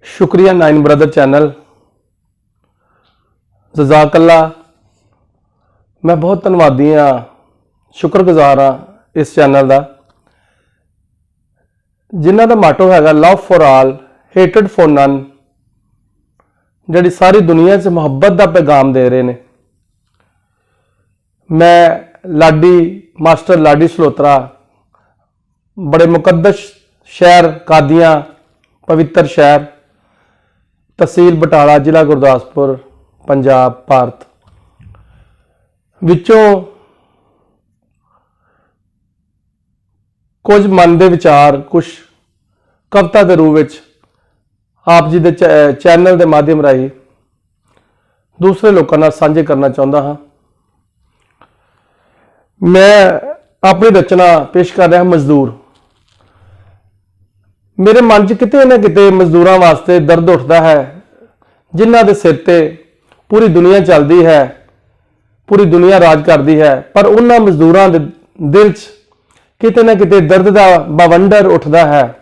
शुक्रिया nine brother channel, जज़ाकल्ला। मैं बहुत धन्नवादी हाँ, शुक्रगुजार हाँ इस चैनल का, जिन्हों का माटो है love for all hated for none, जी सारी दुनिया से मुहब्बत का पैगाम दे रहे हैं। मैं लाडी मास्टर लाडी सलोत्रा, बड़े मुकद्दस शहर कादियां, पवित्र शहर, तहसील बटाला, जिला गुरदासपुर, पंजाब, भारत विचों कुछ मन के विचार, कुछ कविता के रूप में आप जी के चैनल के माध्यम राही दूसरे लोगों नाल साझे करना चाहता हाँ। मैं अपनी रचना पेश कर रहा मजदूर। मेरे मन च किते ना किते मजदूरों वास्ते दर्द उठता है, जिन्हां दे सिर ते पूरी दुनिया चलती है, पूरी दुनिया राज करती है, पर उन्हां मजदूरों दे दिल च किते ना किते दर्द का बवंडर उठता है,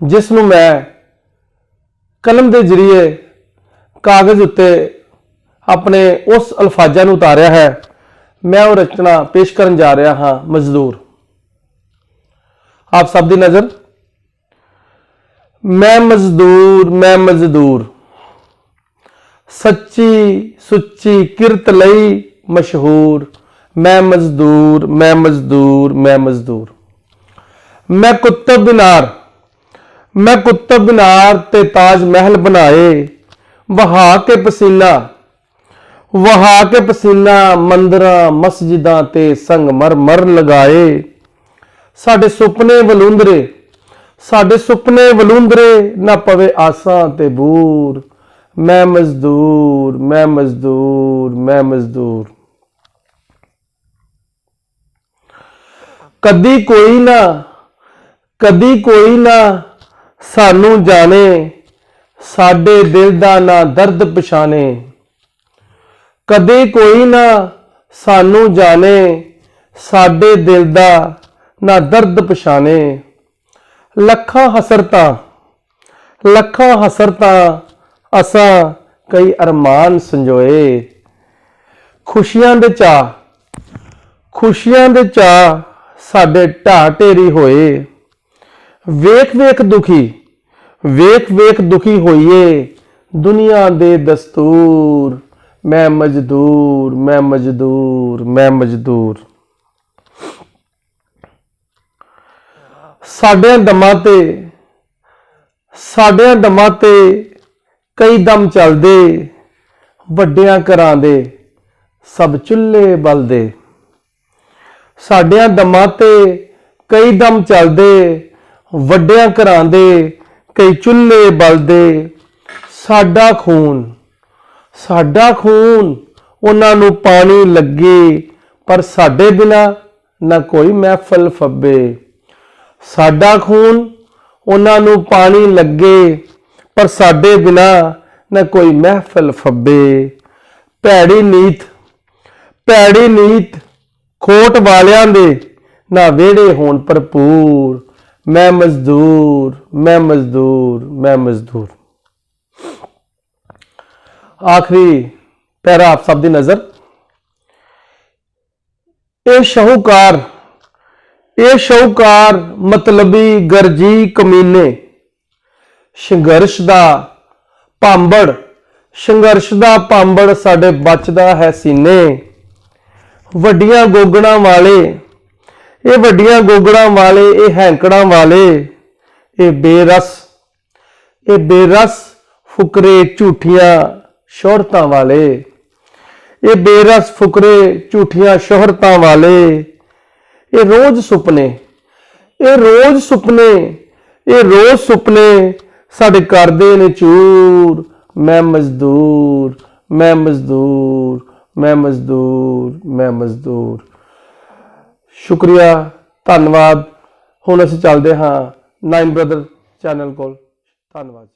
जिसनों मैं कलम के जरिए कागज उत्ते अपने उस अल्फाजा नूं उतारिया है। मैं वो रचना पेश करन जा रहा हाँ, मजदूर। आप सब दी नजर। मैं मजदूर सच्ची सुच्ची किरत लई मशहूर। मैं मजदूर मैं कुतुब मीनार ते ताज महल बनाए, वहा के पसीना मंदिरां मस्जिदां ते संगमरमर लगाए। साडे सुपने वलूंदरे ना पवे आसां ते बूर। मैं मजदूर। कदी कोई ना सानू जाने, साडे दिल दा ना दर्द पछाने। कदी कोई ना सानू जाने, साडे दिल दा ना दर्द पछाने। लखां हसरतां असां कई अरमान संजोए। खुशियां दे चाह साडे ढाह ढेरी होए। वेख दुखी होइए दुनिया दे दस्तूर। मैं मजदूर। साडियां दमां ते कई दम चलदे, वड्डियां घरां दे सब चुल्हे बलदे। साडियां दमां ते कई दम चलदे, वड्डियां घरां दे कई चुल्हे बलदे। साडा खून उन्हां नूं पानी लगे, पर साडे बिना ना कोई महफल फब्बे। साडा खून उन्हां नूं पानी लगे, पर साडे बिना ना कोई महफल फब्बे। भैड़ी नीत खोट वालियां दे ना वेड़े होण भरपूर। मैं मजदूर। आखिरी पैरा आप सब दी नजर। ए शाहूकार मतलबी गरजी कमीने, संघर्ष दा भांबड़ साडे बचदा है सीने। वड्डियां गोगड़ां वाले ए हैंकड़ां वाले, ए बेरस फुकरे झूठियां शोहरतां वाले। ए बेरस फुकरे झूठियां शोहरतां वाले। ए रोज सुपने साडे करदे ने चूर। मैं मजदूर। शुक्रिया, धन्यवाद। हुण असीं चलदे हाँ नाइन ब्रदर चैनल कोल। धन्यवाद।